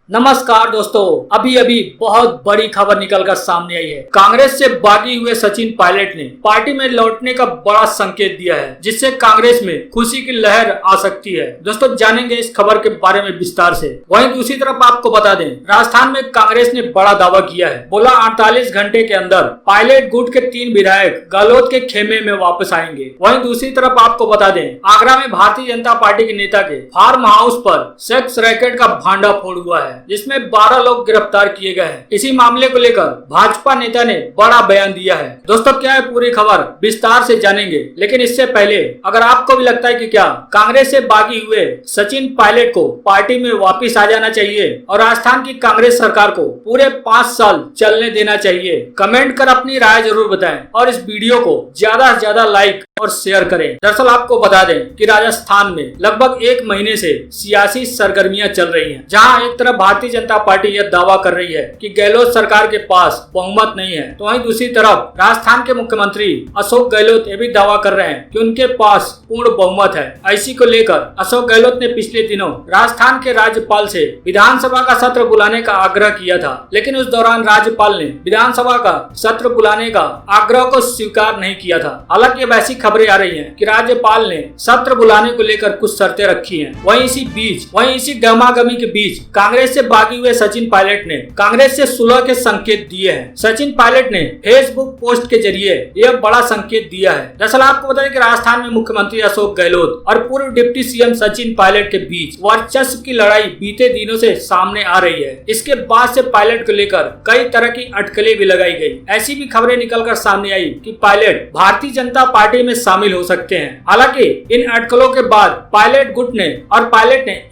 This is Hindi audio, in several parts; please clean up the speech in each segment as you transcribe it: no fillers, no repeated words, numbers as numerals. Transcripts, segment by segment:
नमस्कार दोस्तों, अभी अभी बहुत बड़ी खबर निकलकर सामने आई है। कांग्रेस से बागी हुए सचिन पायलट ने पार्टी में लौटने का बड़ा संकेत दिया है, जिससे कांग्रेस में खुशी की लहर आ सकती है। दोस्तों, जानेंगे इस खबर के बारे में विस्तार से। वहीं दूसरी तरफ आपको बता दें, राजस्थान में कांग्रेस ने बड़ा दावा किया है। बोला 48 घंटे के अंदर पायलट गुट के 3 विधायक गहलोत के खेमे में वापस आएंगे। वहीं दूसरी तरफ आपको बता दें, आगरा में भारतीय जनता पार्टी के नेता के फार्म हाउस पर सेक्स रैकेट का भांडाफोड़ हुआ है, जिसमें 12 लोग गिरफ्तार किए गए हैं। इसी मामले को लेकर भाजपा नेता ने बड़ा बयान दिया है। दोस्तों, क्या है पूरी खबर, विस्तार से जानेंगे। लेकिन इससे पहले अगर आपको भी लगता है कि क्या कांग्रेस से बागी हुए सचिन पायलट को पार्टी में वापस आ जाना चाहिए और राजस्थान की कांग्रेस सरकार को पूरे 5 साल चलने देना चाहिए, कमेंट कर अपनी राय जरूर बताएं और इस वीडियो को ज्यादा से ज्यादा लाइक और शेयर करें। दरअसल आपको बता दें कि राजस्थान में लगभग 1 महीने से सियासी सरगर्मियां चल रही हैं, जहां एक तरफ भारतीय जनता पार्टी यह दावा कर रही है कि गहलोत सरकार के पास बहुमत नहीं है, तो वहीं दूसरी तरफ राजस्थान के मुख्यमंत्री अशोक गहलोत ये भी दावा कर रहे हैं कि उनके पास पूर्ण बहुमत है। इसी को लेकर अशोक गहलोत ने पिछले दिनों राजस्थान के राज्यपाल से विधानसभा का सत्र बुलाने का आग्रह किया था, लेकिन उस दौरान राज्यपाल ने विधानसभा का सत्र बुलाने का आग्रह को स्वीकार नहीं किया था। हालांकि वैसी खबरें आ रही हैं कि राज्यपाल ने सत्र बुलाने को लेकर कुछ शर्तें रखी हैं। वहीं इसी गहमागमी के बीच कांग्रेस से बागी हुए सचिन पायलट ने कांग्रेस से सुलह के संकेत दिए हैं। सचिन पायलट ने फेसबुक पोस्ट के जरिए यह बड़ा संकेत दिया है। दरअसल आपको बता दें कि राजस्थान में मुख्यमंत्री अशोक गहलोत और पूर्व डिप्टी सीएम सचिन पायलट के बीच वर्चस्व की लड़ाई बीते दिनों से सामने आ रही है। इसके बाद से पायलट को लेकर कई तरह की अटकलें भी लगाई गई। ऐसी भी खबरें निकलकर सामने आई कि पायलट भारतीय जनता पार्टी में शामिल हो सकते हैं। हालांकि इन अटकलों के बाद पायलट गुट ने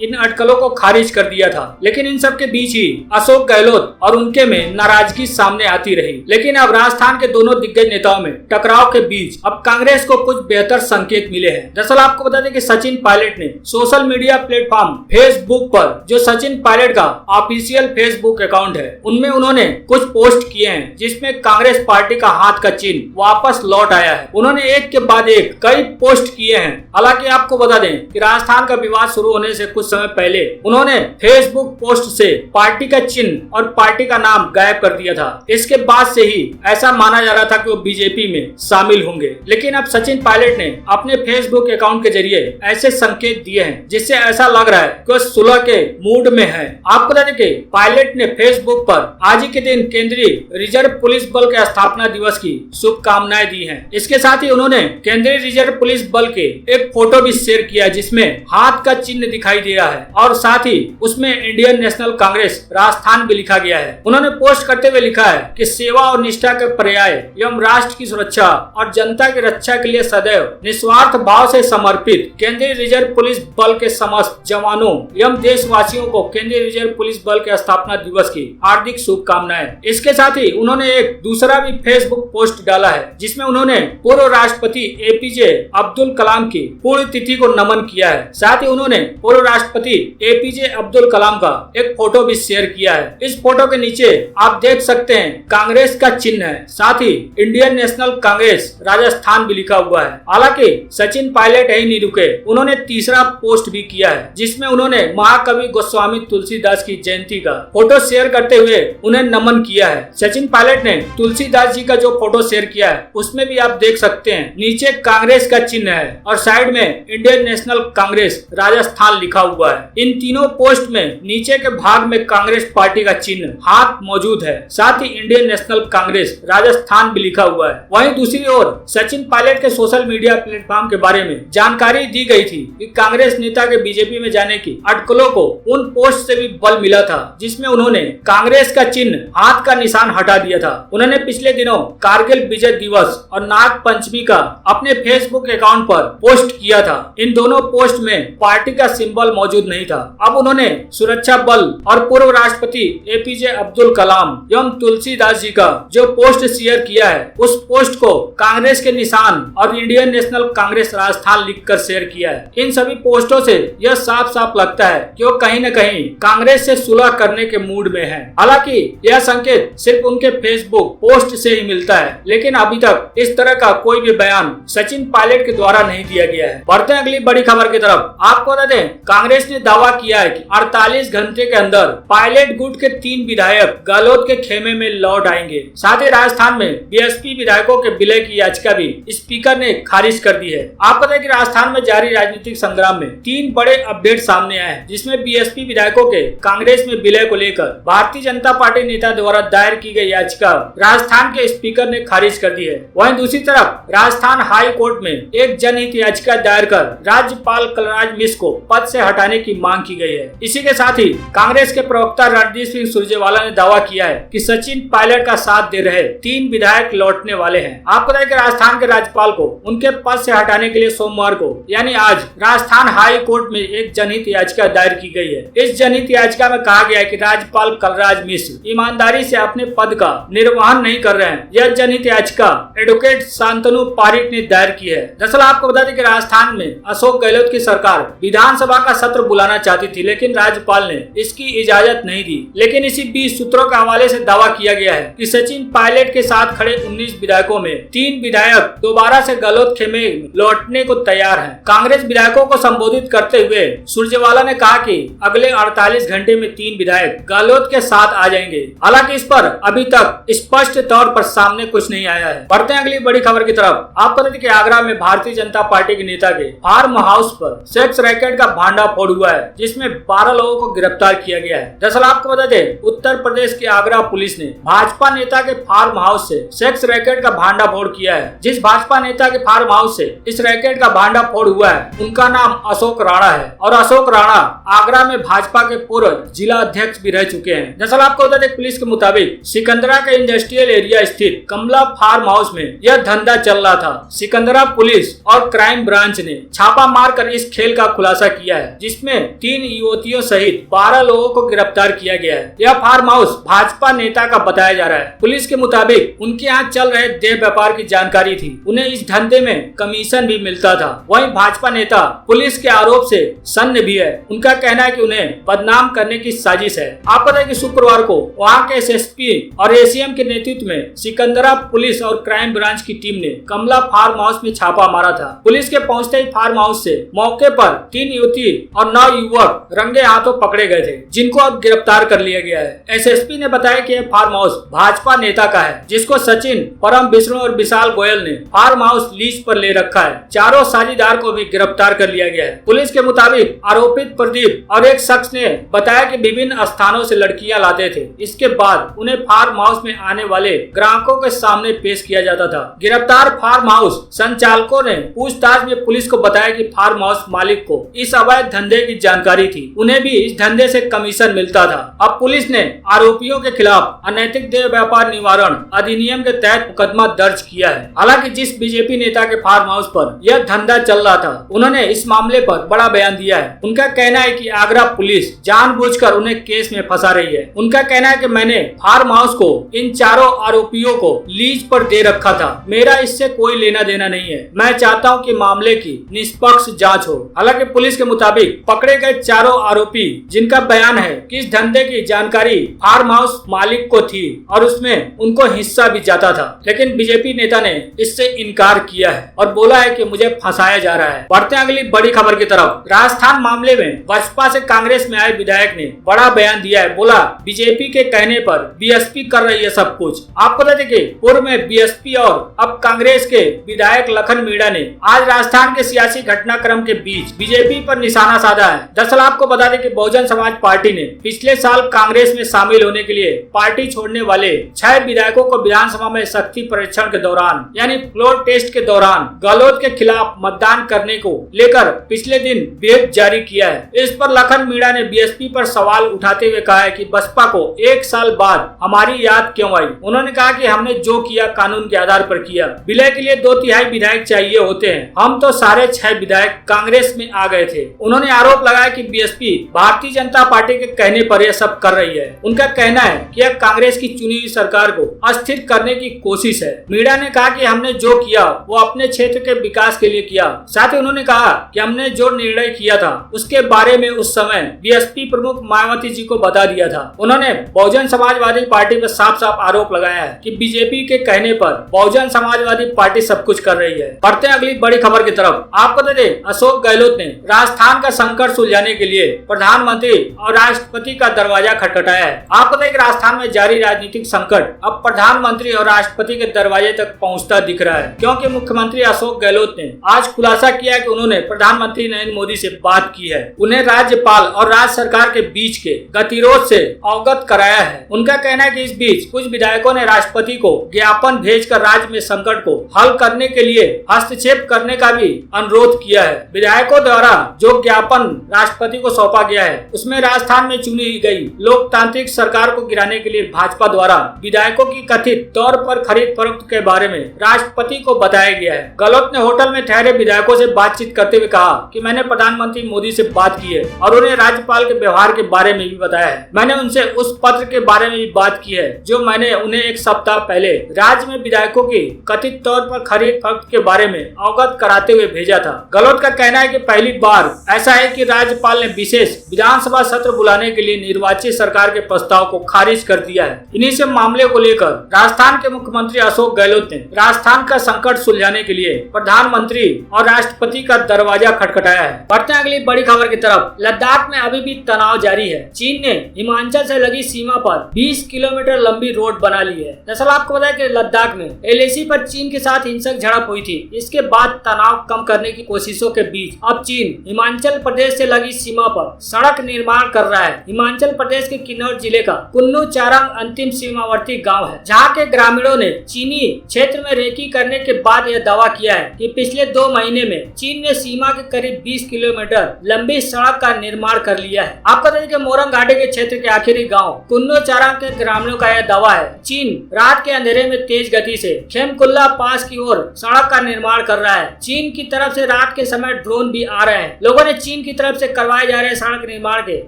इन अटकलों को खारिज कर दिया था, लेकिन इन सब के बीच ही अशोक गहलोत और उनके में नाराजगी सामने आती रही। लेकिन अब राजस्थान के दोनों दिग्गज नेताओं में टकराव के बीच अब कांग्रेस को कुछ बेहतर संकेत मिले हैं। दरअसल आपको बता दें कि सचिन पायलट ने सोशल मीडिया प्लेटफॉर्म फेसबुक पर, जो सचिन पायलट का ऑफिशियल फेसबुक अकाउंट है, उनमें उन्होंने कुछ पोस्ट किए हैं, जिसमें कांग्रेस पार्टी का हाथ का चिन्ह वापस लौट आया है। उन्होंने एक के बाद एक कई पोस्ट किए हैं। हालांकि आपको बता दें कि राजस्थान का विवाद शुरू होने से कुछ समय पहले उन्होंने फेसबुक पोस्ट से पार्टी का चिन्ह और पार्टी का नाम गायब कर दिया था। इसके बाद से ही ऐसा माना जा रहा था कि वो बीजेपी में शामिल होंगे। लेकिन अब सचिन पायलट ने अपने फेसबुक अकाउंट के जरिए ऐसे संकेत दिए हैं, जिससे ऐसा लग रहा है कि वो सुलह के मूड में है। आपको बता दें कि पायलट ने फेसबुक पर आज ही के दिन केंद्रीय रिजर्व पुलिस बल के स्थापना दिवस की शुभकामनाएं दी हैं। इसके साथ ही उन्होंने केंद्रीय रिजर्व पुलिस बल के एक फोटो भी शेयर किया, जिसमें हाथ का चिन्ह दिखाई दे रहा है और साथ ही उसमें इंडियन नेशनल कांग्रेस राजस्थान भी लिखा गया है। उन्होंने पोस्ट करते हुए लिखा है कि सेवा और निष्ठा के पर्याय एवं राष्ट्र की सुरक्षा और जनता की रक्षा के लिए सदैव निस्वार्थ भाव से समर्पित केंद्रीय रिजर्व पुलिस बल के समस्त जवानों एवं देशवासियों को केंद्रीय रिजर्व पुलिस बल के स्थापना दिवस की हार्दिक शुभकामनाएं। इसके साथ ही उन्होंने एक दूसरा भी फेसबुक पोस्ट डाला है, जिसमें उन्होंने पूर्व राष्ट्रपति एपीजे अब्दुल कलाम की पूर्ण तिथि को नमन किया है। साथ ही उन्होंने पूर्व राष्ट्रपति एपीजे अब्दुल कलाम का एक फोटो भी शेयर किया है। इस फोटो के नीचे आप देख सकते हैं कांग्रेस का चिन्ह है, साथ ही इंडियन नेशनल कांग्रेस राजस्थान भी लिखा हुआ है। हालांकि सचिन पायलट यही नहीं रुके, उन्होंने तीसरा पोस्ट भी किया है, जिसमें उन्होंने महाकवि गोस्वामी तुलसीदास की जयंती का फोटो शेयर करते हुए उन्हें नमन किया है। सचिन पायलट ने तुलसीदास जी का जो फोटो शेयर किया है, उसमें भी आप देख सकते हैं नीचे कांग्रेस का चिन्ह है और साइड में इंडियन नेशनल कांग्रेस राजस्थान लिखा हुआ है। इन तीनों पोस्ट में नीचे के भाग में कांग्रेस पार्टी का चिन्ह हाथ मौजूद है, साथ ही इंडियन नेशनल कांग्रेस राजस्थान भी लिखा हुआ है। वहीं दूसरी ओर सचिन पायलट के सोशल मीडिया प्लेटफॉर्म के बारे में जानकारी दी गई थी कि कांग्रेस नेता के बीजेपी में जाने की अटकलों को उन पोस्ट से भी बल मिला था, जिसमें उन्होंने कांग्रेस का चिन्ह हाथ का निशान हटा दिया था। उन्होंने पिछले दिनों कारगिल विजय दिवस और नाग पंचमी का अपने फेसबुक अकाउंट पर पोस्ट किया था। इन दोनों पोस्ट में पार्टी का सिंबल मौजूद नहीं था। अब उन्होंने सुरक्षा बल और पूर्व राष्ट्रपति एपीजे अब्दुल कलाम एवं तुलसीदास जी का जो पोस्ट शेयर किया है, उस पोस्ट को कांग्रेस के निशान और इंडियन नेशनल कांग्रेस राजस्थान लिखकर शेयर किया है। इन सभी पोस्टों से यह साफ साफ लगता है कि वो कहीं न कहीं कांग्रेस से सुलह करने के मूड में है। हालांकि यह संकेत सिर्फ उनके फेसबुक पोस्ट से ही मिलता है, लेकिन अभी तक इस तरह का कोई भी बयान सचिन पायलट के द्वारा नहीं दिया गया है। बढ़ते हैं अगली बड़ी खबर की तरफ। आपको बता दें, कांग्रेस ने दावा किया है कि 48 घंटे घंटे के अंदर पायलट गुट के 3 विधायक गहलोत के खेमे में लौट आएंगे। साथ ही राजस्थान में बीएसपी विधायकों के विलय की याचिका भी स्पीकर ने खारिज कर दी है। आपको बताएं कि राजस्थान में जारी राजनीतिक संग्राम में 3 बड़े अपडेट सामने आए हैं, जिसमें बीएसपी विधायकों के कांग्रेस में विलय को लेकर भारतीय जनता पार्टी नेता द्वारा दायर की गई याचिका राजस्थान के स्पीकर ने खारिज कर दी है। वहीं दूसरी तरफ राजस्थान हाई कोर्ट में एक जनहित याचिका दायर कर राज्यपाल कलराज मिश्र को पद से हटाने की मांग की गई है। इसी के साथ ही कांग्रेस के प्रवक्ता रणदीप सिंह सुरजेवाला ने दावा किया है कि सचिन पायलट का साथ दे रहे 3 विधायक लौटने वाले हैं। आपको बताएं कि राजस्थान के राज्यपाल को उनके पद से हटाने के लिए सोमवार को यानी आज राजस्थान हाई कोर्ट में एक जनहित याचिका दायर की गई है। इस जनहित याचिका में कहा गया है कि राज्यपाल कलराज मिश्र ईमानदारी से अपने पद का निर्वहन नहीं कर रहे हैं। यह जनहित याचिका एडवोकेट शांतनु पारिक ने दायर की है। दरअसल आपको बता दें कि राजस्थान में अशोक गहलोत की सरकार विधानसभा का सत्र बुलाना चाहती थी, लेकिन राज्यपाल ने इसकी इजाजत नहीं दी। लेकिन इसी बीच सूत्रों के हवाले से दावा किया गया है कि सचिन पायलट के साथ खड़े 19 विधायकों में 3 विधायक दोबारा से गहलोत खेमे लौटने को तैयार हैं। कांग्रेस विधायकों को संबोधित करते हुए सुरजेवाला ने कहा कि अगले 48 घंटे में 3 विधायक गहलोत के साथ आ जाएंगे। हालांकि इस पर अभी तक स्पष्ट तौर पर सामने कुछ नहीं आया है। बढ़ते हैं अगली बड़ी खबर की तरफ। आपको बता दें कि आगरा में भारतीय जनता पार्टी के नेता के फार्म हाउस पर सेक्स रैकेट का भांडाफोड़ हुआ है, जिसमें 12 लोगों को गिरफ्तार किया गया है। दरअसल आपको बता दें उत्तर प्रदेश की आगरा पुलिस ने भाजपा नेता के फार्म हाउस से सेक्स रैकेट का भांडाफोड़ किया है। जिस भाजपा नेता के फार्म हाउस से इस रैकेट का भांडाफोड़ हुआ है उनका नाम अशोक राणा है और अशोक राणा आगरा में भाजपा के पूर्व जिला अध्यक्ष भी रह चुके हैं। दरअसल आपको बता दें पुलिस के मुताबिक सिकंदरा के इंडस्ट्रियल एरिया स्थित कमला फार्म हाउस में यह धंधा चल रहा था। सिकंदरा पुलिस और क्राइम ब्रांच ने छापा मारकर इस खेल का खुलासा किया है, जिसमें 3 युवतियों सहित 12 लोगों को गिरफ्तार किया गया है। यह फार्म हाउस भाजपा नेता का बताया जा रहा है। पुलिस के मुताबिक उनके यहाँ चल रहे देह व्यापार की जानकारी थी, उन्हें इस धंधे में कमीशन भी मिलता था। वहीं भाजपा नेता पुलिस के आरोप से सन्न भी है। उनका कहना है कि उन्हें बदनाम करने की साजिश है। आप पता है कि शुक्रवार को वहाँ के एसएसपी और एसीएम के नेतृत्व में सिकंदरा पुलिस और क्राइम ब्रांच की टीम ने कमला फार्म हाउस में छापा मारा था। पुलिस के पहुंचते ही फार्म हाउस से मौके पर 3 युवती और 9 युवक रंगे हाथों पकड़े गए थे, जिनको अब गिरफ्तार कर लिया गया है। एसएसपी ने बताया कि यह फार्म हाउस भाजपा नेता का है, जिसको सचिन, परम विष्णु और विशाल गोयल ने फार्म हाउस लीज पर ले रखा है। चारों साझेदार को भी गिरफ्तार कर लिया गया है। पुलिस के मुताबिक आरोपित प्रदीप और एक शख्स ने बताया कि विभिन्न स्थानों से लड़कियां लाते थे। इसके बाद उन्हें फार्म हाउस में आने वाले ग्राहकों के सामने पेश किया जाता था। गिरफ्तार फार्म हाउस संचालकों ने पूछताछ में पुलिस को बताया कि फार्म हाउस मालिक को इस अवैध धंधे की जानकारी थी, उन्हें भी इस धंधे से कमीशन मिलता था। अब पुलिस ने आरोपियों के खिलाफ अनैतिक देह व्यापार निवारण अधिनियम के तहत मुकदमा दर्ज किया है। हालांकि जिस बीजेपी नेता के फार्म हाउस पर यह धंधा चल रहा था, उन्होंने इस मामले पर बड़ा बयान दिया है। उनका कहना है कि आगरा पुलिस जानबूझकर उन्हें केस में फंसा रही है। उनका कहना है कि मैंने फार्म हाउस को इन चारों आरोपियों को लीज पर दे रखा था, मेरा इससे कोई लेना देना नहीं है। मैं चाहता हूं कि मामले की निष्पक्ष जांच हो। हालांकि पुलिस के मुताबिक पकड़े गए चारों आरोपी, जिनका बयान है कि इस धंधे की जानकारी फार्म हाउस मालिक को थी और उसमें उनको हिस्सा भी जाता था, लेकिन बीजेपी नेता ने इससे इनकार किया है और बोला है कि मुझे फंसाया जा रहा है। बढ़ते हैं अगली बड़ी खबर की तरफ। राजस्थान मामले में बसपा से कांग्रेस में आए विधायक ने बड़ा बयान दिया है। बोला बीजेपी के कहने पर बीएसपी कर रही है सब कुछ। आपको बता दें कि पूर्व में बीएसपी और अब कांग्रेस के विधायक लखन मीणा ने आज राजस्थान के सियासी घटनाक्रम के बीच बीजेपी पर निशाना साधा है। दरअसल आपको बता दें कि बहुजन समाज पार्टी ने पिछले साल कांग्रेस में शामिल होने के लिए पार्टी छोड़ने वाले 6 विधायकों को विधानसभा में शक्ति परीक्षण के दौरान यानी फ्लोर टेस्ट के दौरान गहलोत के खिलाफ मतदान करने को लेकर पिछले दिन व्हिप जारी किया है। इस पर लखन मीणा ने बीएसपी पर सवाल उठाते हुए कहा है कि बसपा को 1 साल बाद हमारी याद क्यों आई। उन्होंने कहा कि हमने जो किया कानून के आधार पर किया। विलय के लिए 2/3 विधायक चाहिए होते हैं, हम तो सारे 6 विधायक कांग्रेस में आ गए थे। उन्होंने आरोप लगाया कि बीएसपी भारतीय जनता पार्टी के कहने पर यह सब कर रही है। उनका कहना है कि यह कांग्रेस की चुनी हुई सरकार को अस्थिर करने की कोशिश है। मीणा ने कहा कि हमने जो किया वो अपने क्षेत्र के विकास के लिए किया। साथ ही उन्होंने कहा कि हमने जो निर्णय किया था उसके बारे में उस समय बीएसपी प्रमुख मायावती जी को बता दिया था। उन्होंने बहुजन समाजवादी पार्टी पर साफ साफ आरोप लगाया है कि बीजेपी के कहने पर बहुजन समाजवादी पार्टी सब कुछ कर रही है। बढ़ते हैं अगली बड़ी खबर की तरफ। आपको बता दें अशोक गहलोत ने राजस्थान का संकट सुलझाने के लिए प्रधानमंत्री और राष्ट्रपति का दरवाजा खटखटाया है। आपको बताइए राजस्थान में जारी राजनीतिक संकट अब प्रधानमंत्री और राष्ट्रपति के दरवाजे तक पहुंचता दिख रहा है, क्योंकि मुख्यमंत्री अशोक गहलोत ने आज खुलासा किया कि उन्होंने प्रधानमंत्री नरेंद्र मोदी से बात की है, उन्हें राज्यपाल और राज्य सरकार के बीच के गतिरोध से अवगत कराया है। उनका कहना है कि इस बीच कुछ विधायकों ने राष्ट्रपति को ज्ञापन भेजकर राज्य में संकट को हल करने के लिए हस्तक्षेप करने का भी अनुरोध किया है। विधायकों द्वारा जो ज्ञापन राष्ट्रपति को सौंपा गया है उसमें राजस्थान में चुनी गई लोकतांत्रिक सरकार को गिराने के लिए भाजपा द्वारा विधायकों की कथित तौर पर खरीद फरोख्त के बारे में राष्ट्रपति को बताया गया है। गहलोत ने होटल में ठहरे विधायकों से बातचीत करते हुए कहा कि मैंने प्रधानमंत्री मोदी से बात की है और उन्हें राज्यपाल के व्यवहार के बारे में भी बताया है। मैंने उनसे उस पत्र के बारे में भी बात की है जो मैंने उन्हें एक सप्ताह पहले राज्य में विधायकों की कथित तौर पर खरीद फरोख्त के बारे में अवगत कराते हुए भेजा था। गहलोत का कहना है कि पहली बार ऐसा है कि राज्यपाल ने विशेष विधानसभा सत्र बुलाने के लिए निर्वाचित सरकार के प्रस्ताव को खारिज कर दिया है। इन्हीं से मामले को लेकर राजस्थान के मुख्यमंत्री अशोक गहलोत ने राजस्थान का संकट सुलझाने के लिए प्रधानमंत्री और राष्ट्रपति का दरवाजा खटखटाया है। बढ़ते हैं अगली बड़ी खबर की तरफ। लद्दाख में अभी भी तनाव जारी है। चीन ने हिमाचल से लगी सीमा पर 20 किलोमीटर लंबी रोड बना ली है। दरअसल आपको पता है कि लद्दाख में LAC पर चीन के साथ हिंसक झड़प हुई थी। इसके बाद तनाव कम करने की कोशिशों के बीच अब चीन हिमाचल प्रदेश से लगी सीमा पर सड़क निर्माण कर रहा है। हिमाचल प्रदेश के किन्नौर जिले का कुन्नू चारंग अंतिम सीमावर्ती गांव है, जहां के ग्रामीणों ने चीनी क्षेत्र में रेकी करने के बाद यह दावा किया है कि पिछले 2 महीने में चीन ने सीमा के करीब 20 किलोमीटर लंबी सड़क का निर्माण कर लिया है। आपको बता दें कि मोरंग घाटी के क्षेत्र के आखिरी गांव कुन्नू चारंग के ग्रामीणों का यह दावा है। चीन रात के अंधेरे में तेज गति से खेमकुल्ला पास की ओर सड़क का निर्माण कर रहा है। चीन की तरफ से रात के समय ड्रोन भी आ रहे हैं। लोगों ने चीन की तरफ से करवाए जा रहे सड़क निर्माण के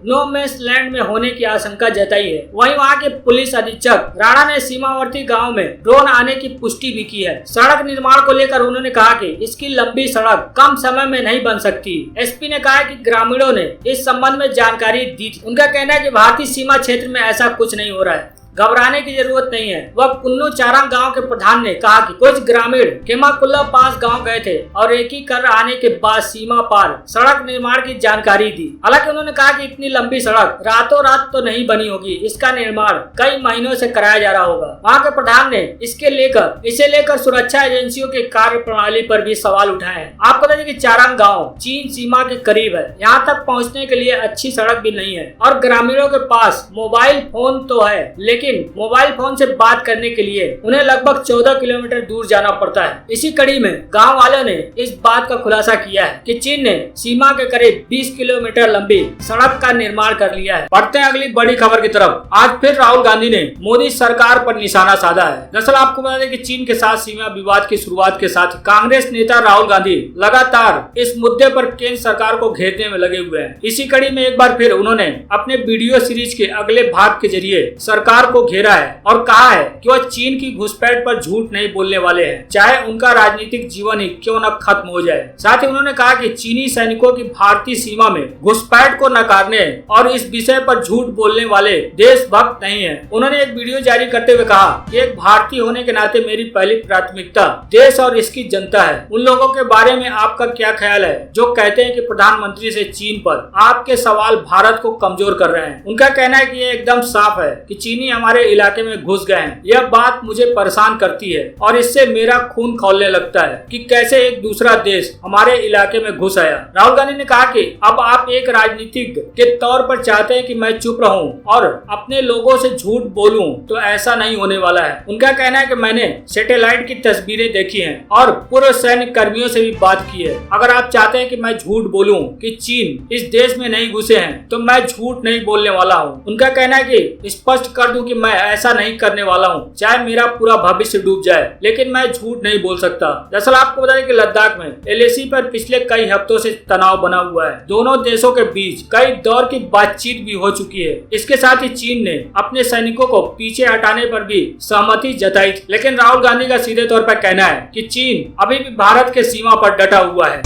नो मैंस लैंड में होने की आशंका जताई है। वहीं वहां के पुलिस अधीक्षक राणा ने सीमावर्ती गांव में ड्रोन आने की पुष्टि भी की है। सड़क निर्माण को लेकर उन्होंने कहा कि इसकी लंबी सड़क कम समय में नहीं बन सकती। SP ने कहा कि ग्रामीणों ने इस संबंध में जानकारी दी थी। उनका कहना है कि भारतीय सीमा क्षेत्र में ऐसा कुछ नहीं हो रहा है, घबराने की जरूरत नहीं है। वह कुन्नू चारंग गांव के प्रधान ने कहा कि कुछ ग्रामीण खेमाकुल्ला पास गांव गए थे और रेकी कर आने के बाद सीमा पार सड़क निर्माण की जानकारी दी। हालांकि उन्होंने कहा कि इतनी लंबी सड़क रातों रात तो नहीं बनी होगी, इसका निर्माण कई महीनों से कराया जा रहा होगा। वहां के प्रधान ने इसे लेकर सुरक्षा एजेंसियों के कार्य प्रणाली पर भी सवाल उठाए हैं। आपको बता दें कि चारंग गाँव चीन सीमा के करीब है। यहाँ तक पहुँचने के लिए अच्छी सड़क भी नहीं है और ग्रामीणों के पास मोबाइल फोन तो है, लेकिन मोबाइल फोन से बात करने के लिए उन्हें लगभग 14 किलोमीटर दूर जाना पड़ता है। इसी कड़ी में गांव वालों ने इस बात का खुलासा किया है कि चीन ने सीमा के करीब 20 किलोमीटर लंबी सड़क का निर्माण कर लिया है। बढ़ते हैं अगली बड़ी खबर की तरफ। आज फिर राहुल गांधी ने मोदी सरकार पर निशाना साधा है। दरअसल आपको बता दें कि चीन के साथ सीमा विवाद की शुरुआत के साथ कांग्रेस नेता राहुल गांधी लगातार इस मुद्दे पर केंद्र सरकार को घेरने में लगे हुए हैं। इसी कड़ी में एक बार फिर उन्होंने अपने वीडियो सीरीज के अगले भाग के जरिए सरकार को घेरा है और कहा है कि वह चीन की घुसपैठ पर झूठ नहीं बोलने वाले हैं, चाहे उनका राजनीतिक जीवन ही क्यों न खत्म हो जाए। साथ ही उन्होंने कहा कि चीनी सैनिकों की भारतीय सीमा में घुसपैठ को नकारने और इस विषय पर झूठ बोलने वाले देशभक्त नहीं है। उन्होंने एक वीडियो जारी करते हुए कहा कि एक भारतीय होने के नाते मेरी पहली प्राथमिकता देश और इसकी जनता है। उन लोगों के बारे में आपका क्या ख्याल है जो कहते हैं कि प्रधानमंत्री से चीन पर आपके सवाल भारत को कमजोर कर रहे हैं? उनका कहना है कि ये एकदम साफ है कि चीनी हमारे इलाके में घुस गए हैं। यह बात मुझे परेशान करती है और इससे मेरा खून खौलने लगता है कि कैसे एक दूसरा देश हमारे इलाके में घुस आया। राहुल गांधी ने कहा कि अब आप एक राजनीतिज्ञ के तौर पर चाहते हैं कि मैं चुप रहूं और अपने लोगों से झूठ बोलूं, तो ऐसा नहीं होने वाला है। उनका कहना है कि मैंने सैटेलाइट की तस्वीरें देखी हैं और पूर्व सैन्य कर्मियों से भी बात की है। अगर आप चाहते हैं कि मैं झूठ बोलूं कि चीन इस देश में नहीं घुसे हैं, तो मैं झूठ नहीं बोलने वाला हूं। उनका कहना है कि स्पष्ट कर दूं कि मैं ऐसा नहीं करने वाला हूं, चाहे मेरा पूरा भविष्य डूब जाए, लेकिन मैं झूठ नहीं बोल सकता। दरअसल आपको बता दें कि लद्दाख में LAC पर पिछले कई हफ्तों से तनाव बना हुआ है। दोनों देशों के बीच कई दौर की बातचीत भी हो चुकी है। इसके साथ ही चीन ने अपने सैनिकों को पीछे हटाने पर भी सहमति जताई थी, लेकिन राहुल गांधी का सीधे तौर पर कहना है कि चीन अभी भी भारत के सीमा पर डटा हुआ है।